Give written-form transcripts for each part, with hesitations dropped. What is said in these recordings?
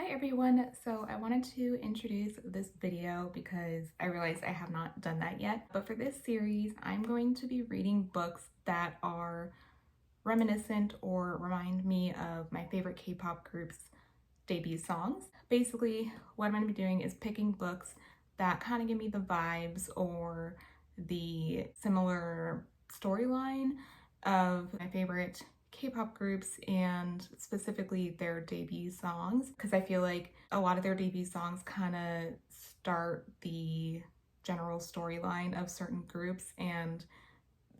Hi everyone, so I wanted to introduce this video because I realized I have not done that yet. But for this series, I'm going to be reading books that are reminiscent or remind me of my favorite K-pop group's debut songs. Basically, what I'm going to be doing is picking books that kind of give me the vibes or the similar storyline of my favorite K-pop groups and specifically their debut songs, because I feel like a lot of their debut songs kind of start the general storyline of certain groups, and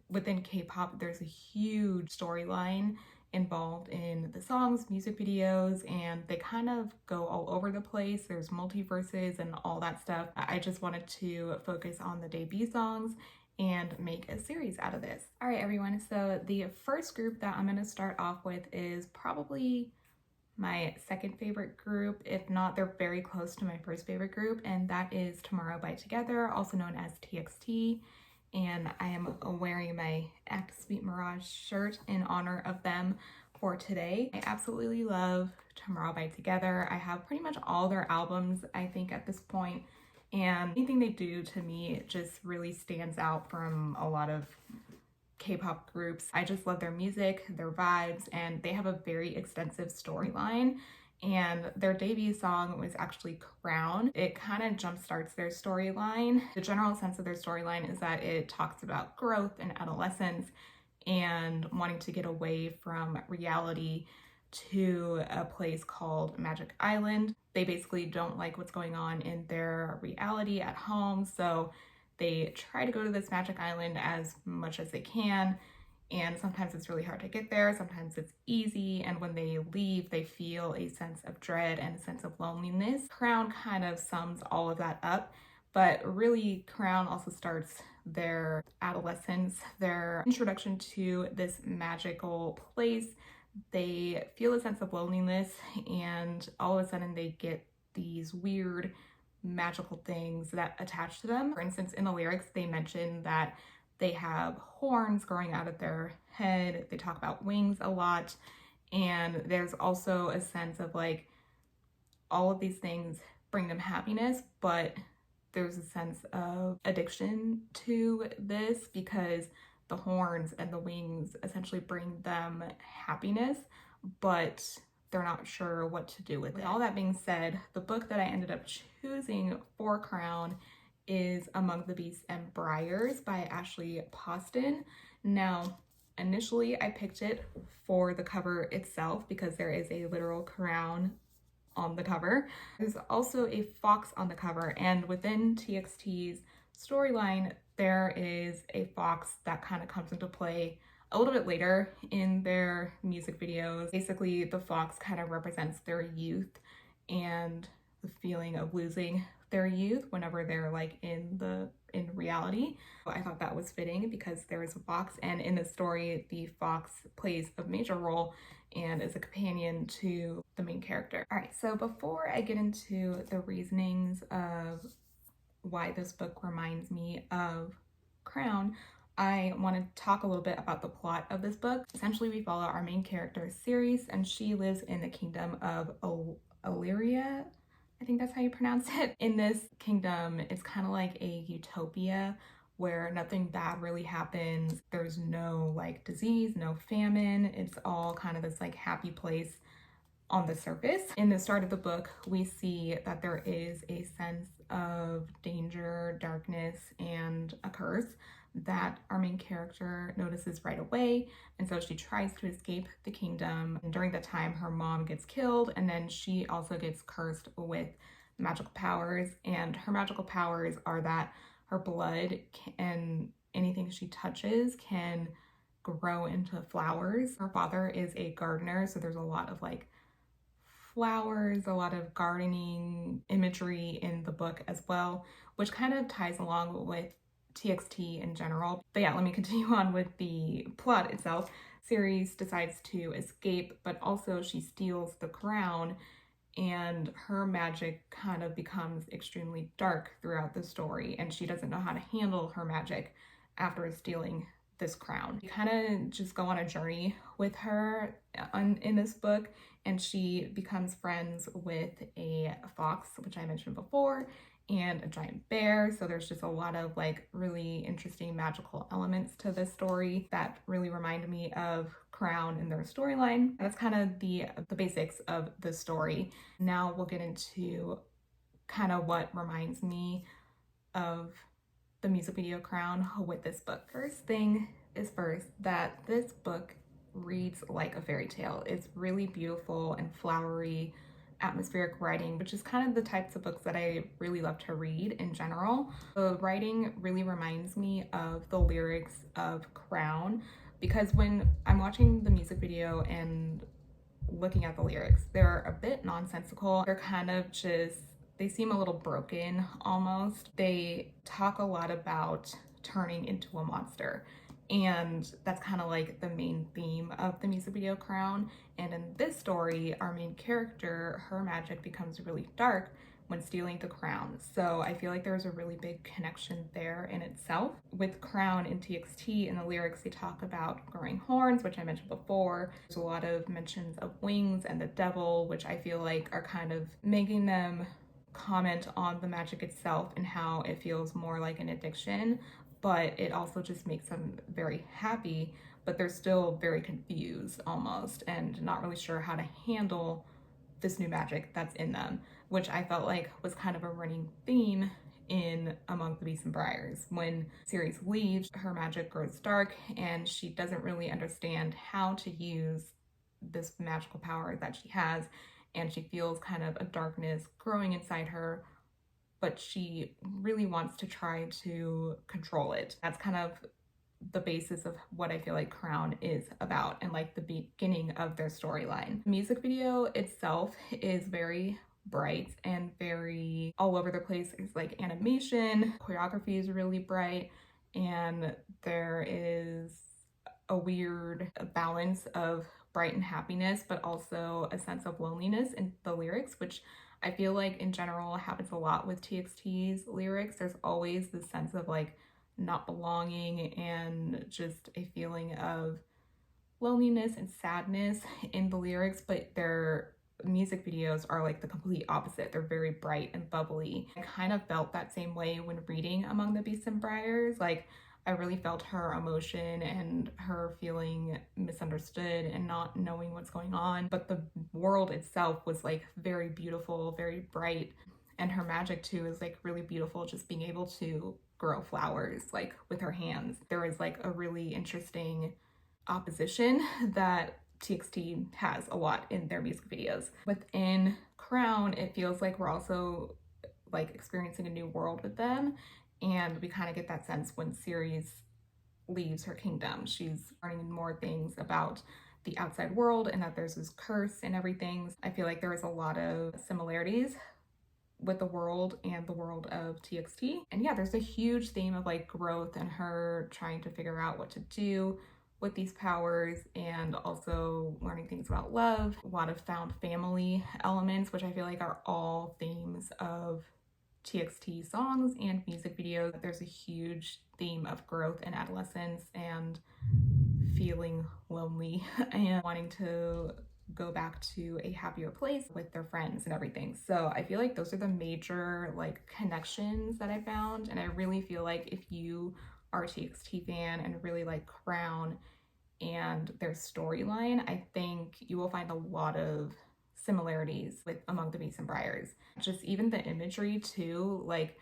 within K-pop there's a huge storyline involved in the songs, music videos, and they kind of go all over the place. There's multiverses and all that stuff. I just wanted to focus on the debut songs and make a series out of this. All right, everyone, so the first group that I'm going to start off with is probably my second favorite group. If not, they're very close to my first favorite group, and that is Tomorrow by Together, also known as TxT. And I am wearing my Act Sweet Mirage shirt in honor of them for today. I absolutely love Tomorrow by Together. I have pretty much all their albums, I think, at this point, and anything they do to me just really stands out from a lot of K-pop groups. I just love their music, their vibes, and they have a very extensive storyline. And their debut song was actually Crown. It kind of jumpstarts their storyline. The general sense of their storyline is that it talks about growth and adolescence and wanting to get away from reality to a place called Magic Island. They basically don't like what's going on in their reality at home, so they try to go to this Magic Island as much as they can, and sometimes it's really hard to get there, sometimes it's easy, and when they leave, they feel a sense of dread and a sense of loneliness. Crown kind of sums all of that up, but really Crown also starts their adolescence, their introduction to this magical place. They feel a sense of loneliness, and all of a sudden they get these weird magical things that attach to them. For instance, in the lyrics, they mention that they have horns growing out of their head. They talk about wings a lot. And there's also a sense of like all of these things bring them happiness, but there's a sense of addiction to this because the horns and the wings essentially bring them happiness, but they're not sure what to do with it. With all that being said, the book that I ended up choosing for Crown is Among the Beasts and Briars by Ashley Poston. Now, initially I picked it for the cover itself because there is a literal crown on the cover. There's also a fox on the cover, and within TxT's storyline, there is a fox that kind of comes into play a little bit later in their music videos. Basically, the fox kind of represents their youth and the feeling of losing their youth whenever they're like in reality. I thought that was fitting because there is a fox, and in the story, the fox plays a major role and is a companion to the main character. All right, so before I get into the reasonings of why this book reminds me of Crown, I want to talk a little bit about the plot of this book. Essentially, we follow our main character, Ceres, and she lives in the kingdom of Illyria. I think that's how you pronounce it. In this kingdom, it's kind of like a utopia where nothing bad really happens. There's no like disease, no famine. It's all kind of this like happy place on the surface. In the start of the book, we see that there is a sense of danger, darkness, and a curse that our main character notices right away, and so she tries to escape the kingdom. And during that time, her mom gets killed, and then she also gets cursed with magical powers, and her magical powers are that her blood and anything she touches can grow into flowers. Her father is a gardener, so there's a lot of like flowers, a lot of gardening imagery in the book as well, which kind of ties along with TxT in general. But yeah, let me continue on with the plot itself. Ceres decides to escape, but also she steals the crown, and her magic kind of becomes extremely dark throughout the story, and she doesn't know how to handle her magic after stealing this crown. You kind of just go on a journey with her in this book, and she becomes friends with a fox, which I mentioned before, and a giant bear. So there's just a lot of like really interesting magical elements to this story that really remind me of Crown and their storyline. That's kind of the basics of the story. Now we'll get into kind of what reminds me of the music video Crown with this book. First thing is first, that this book reads like a fairy tale. It's really beautiful and flowery, atmospheric writing, which is kind of the types of books that I really love to read in general. The writing really reminds me of the lyrics of Crown, because when I'm watching the music video and looking at the lyrics, they're a bit nonsensical. They're kind of just, they seem a little broken almost. They talk a lot about turning into a monster, and that's kind of like the main theme of the music video Crown. And in this story, our main character, her magic becomes really dark when stealing the crown. So I feel like there's a really big connection there in itself. With Crown in TxT, in the lyrics, they talk about growing horns, which I mentioned before. There's a lot of mentions of wings and the devil, which I feel like are kind of making them comment on the magic itself and how it feels more like an addiction, but it also just makes them very happy, but they're still very confused almost and not really sure how to handle this new magic that's in them, which I felt like was kind of a running theme in Among the Beasts and Briars. When Ceres leaves, her magic grows dark and she doesn't really understand how to use this magical power that she has, and she feels kind of a darkness growing inside her, but she really wants to try to control it. That's kind of the basis of what I feel like Crown is about and like the beginning of their storyline. The music video itself is very bright and very all over the place. It's like animation, choreography is really bright, and there is a weird balance of bright and happiness, but also a sense of loneliness in the lyrics, which I feel like in general happens a lot with TxT's lyrics. There's always this sense of like not belonging and just a feeling of loneliness and sadness in the lyrics, but their music videos are like the complete opposite. They're very bright and bubbly. I kind of felt that same way when reading Among the Beasts and Briars. Like, I really felt her emotion and her feeling misunderstood and not knowing what's going on. But the world itself was like very beautiful, very bright. And her magic too is like really beautiful, just being able to grow flowers like with her hands. There is like a really interesting opposition that TxT has a lot in their music videos. Within Crown, it feels like we're also like experiencing a new world with them. And we kind of get that sense when Ceres leaves her kingdom. She's learning more things about the outside world and that there's this curse and everything. I feel like there is a lot of similarities with the world and the world of TxT. And yeah, there's a huge theme of like growth and her trying to figure out what to do with these powers, and also learning things about love. A lot of found family elements, which I feel like are all themes of TxT songs and music videos. There's a huge theme of growth and adolescence and feeling lonely and wanting to go back to a happier place with their friends and everything. So I feel like those are the major like connections that I found, and I really feel like if you are a TxT fan and really like Crown and their storyline, I think you will find a lot of similarities with Among the Beasts and Briars. Just even the imagery too, like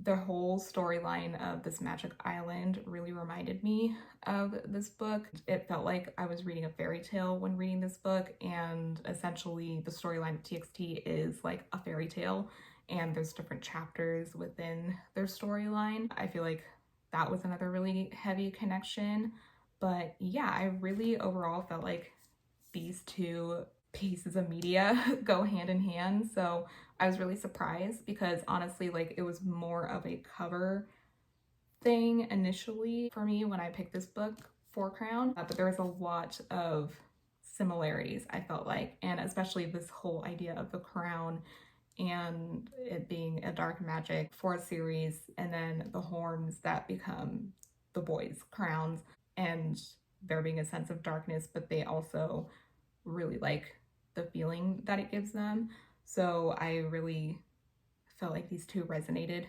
the whole storyline of this magic island really reminded me of this book. It felt like I was reading a fairy tale when reading this book, and essentially the storyline of TxT is like a fairy tale, and there's different chapters within their storyline. I feel like that was another really heavy connection. But yeah, I really overall felt like these two pieces of media go hand in hand. So I was really surprised because honestly, like it was more of a cover thing initially for me when I picked this book for Crown, but there was a lot of similarities I felt like, and especially this whole idea of the crown and it being a dark magic for a series, and then the horns that become the boys' crowns and there being a sense of darkness, but they also really like the feeling that it gives them. So I really felt like these two resonated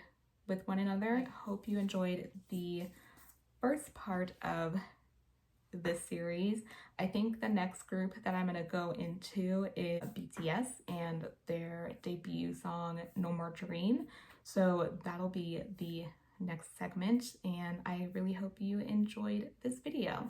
with one another. I hope you enjoyed the first part of this series. I think the next group that I'm gonna go into is BTS and their debut song No More Dream. So that'll be the next segment, and I really hope you enjoyed this video.